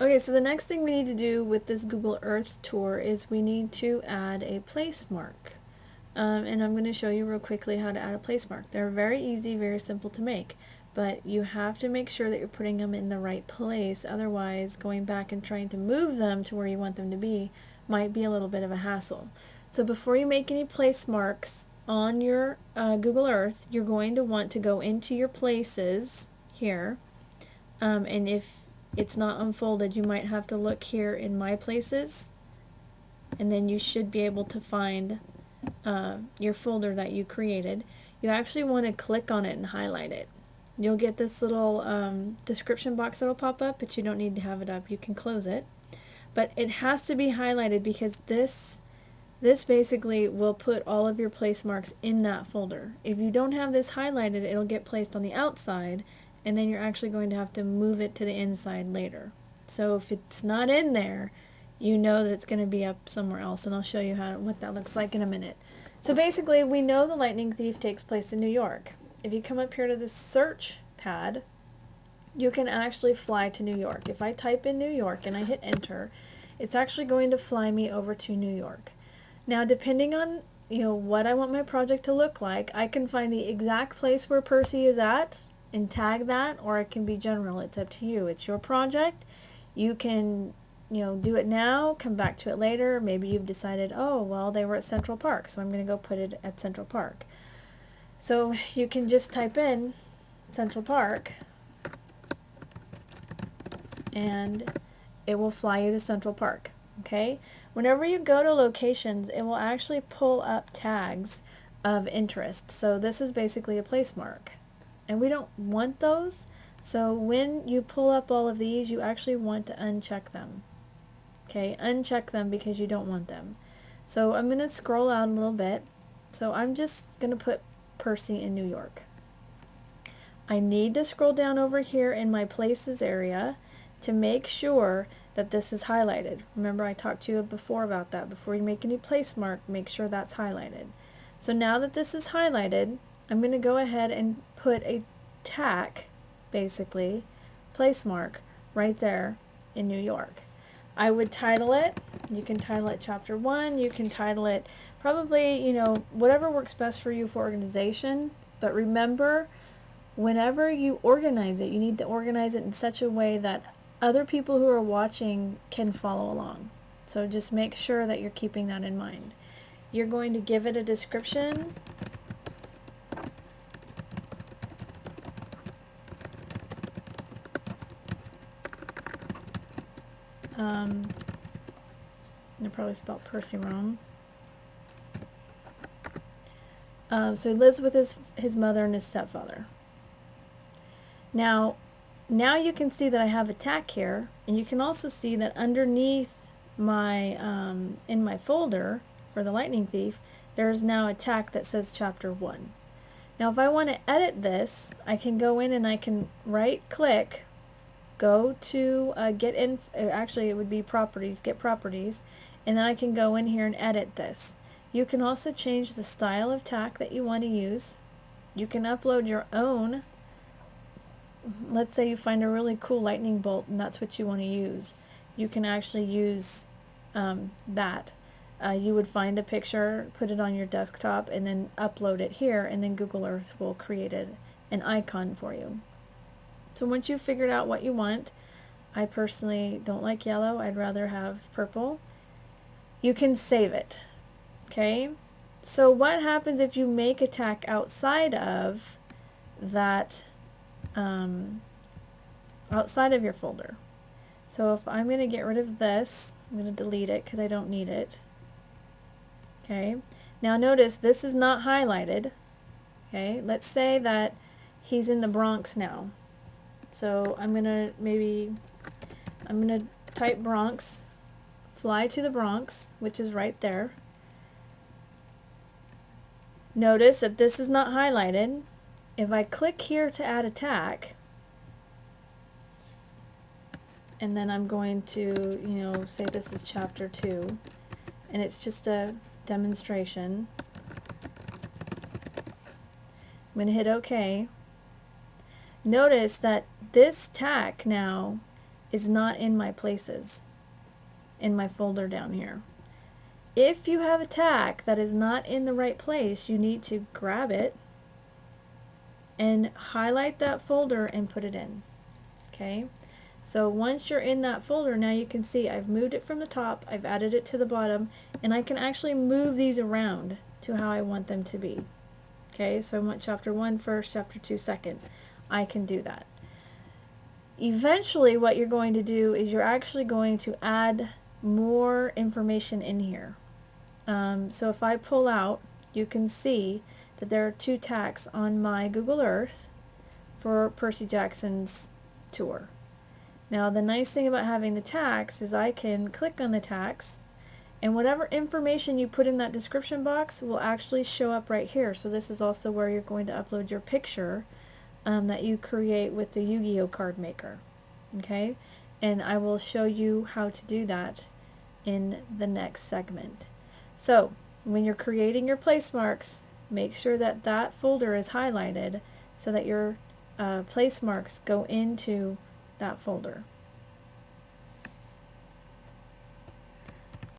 Okay, so the next thing we need to do with this Google Earth tour is we need to add a place mark. And I'm going to show you real quickly how to add a place mark. They're very easy, very simple to make, but you have to make sure that you're putting them in the right place. Otherwise, going back and trying to move them to where you want them to be might be a little bit of a hassle. So before you make any place marks on your Google Earth, you're going to want to go into your places here. And if it's not unfolded, you might have to look here in My Places, and then you should be able to find your folder that you created. You actually want to click on it and highlight it. You'll get this little description box that will pop up, but you don't need to have it up. You can close it. But it has to be highlighted because this basically will put all of your place marks in that folder. If you don't have this highlighted, it'll get placed on the outside, and then you're actually going to have to move it to the inside later. So if it's not in there, you know that it's going to be up somewhere else, and I'll show you what that looks like in a minute. So basically, we know the lightning thief takes place in New York. If you come up here to this search pad, you can actually fly to New York. If I type in New York and I hit enter, it's actually going to fly me over to New York. Now, depending on what I want my project to look like, I can find the exact place where Percy is at and tag that, or it can be general. It's up to you. It's your project. You can do it now, come back to it later. Maybe you've decided, oh, well, they were at Central Park, so I'm going to go put it at Central Park. So you can just type in Central Park, and it will fly you to Central Park. Okay? Whenever you go to locations, it will actually pull up tags of interest. So this is basically a place mark. And we don't want those. So when you pull up all of these, you actually want to uncheck them. Okay? Uncheck them because you don't want them. So I'm going to scroll out a little bit. So I'm just going to put Percy in New York. I need to scroll down over here in my places area to make sure that this is highlighted. Remember, I talked to you before about that. Before you make any place mark, make sure that's highlighted. So now that this is highlighted, I'm going to go ahead and put a tack, basically, place mark, right there in New York. I would title it, you can title it Chapter 1, you can title it probably, whatever works best for you for organization. But remember, whenever you organize it, you need to organize it in such a way that other people who are watching can follow along. So just make sure that you're keeping that in mind. You're going to give it a description. I probably spelled Percy wrong. So he lives with his mother and his stepfather. Now you can see that I have a tack here, and you can also see that underneath my in my folder for the lightning thief, there's now a tack that says Chapter 1. Now if I want to edit this, I can go in and I can right click, go to actually it would be properties, get properties, and then I can go in here and edit this. You can also change the style of tack that you want to use. You can upload your own. Let's say you find a really cool lightning bolt and that's what you want to use. You can actually use that. You would find a picture, put it on your desktop, and then upload it here, and then Google Earth will create an icon for you. So once you've figured out what you want, I personally don't like yellow, I'd rather have purple, you can save it. Okay? So what happens if you make a tack outside of that, outside of your folder? So if I'm going to get rid of this, I'm going to delete it because I don't need it. Okay? Now notice this is not highlighted. Okay? Let's say that he's in the Bronx now. So I'm going to type Bronx, fly to the Bronx, which is right there. Notice that this is not highlighted. If I click here to add a tack, and then I'm going to, say this is Chapter 2, and it's just a demonstration. I'm going to hit OK. Notice that this tack now is not in my places, in my folder down here. If you have a tag that is not in the right place, you need to grab it and highlight that folder and put it in. Okay? So once you're in that folder, now you can see I've moved it from the top, I've added it to the bottom, and I can actually move these around to how I want them to be. Okay, so I want chapter 1 first, chapter 2 second. I can do that. Eventually what you're going to do is you're actually going to add more information in here. So if I pull out, you can see that there are 2 tags on my Google Earth for Percy Jackson's tour. Now the nice thing about having the tags is I can click on the tags, and whatever information you put in that description box will actually show up right here. So this is also where you're going to upload your picture that you create with the Yu-Gi-Oh card maker. Okay, and I will show you how to do that in the next segment. So when you're creating your place marks, make sure that that folder is highlighted so that your place marks go into that folder.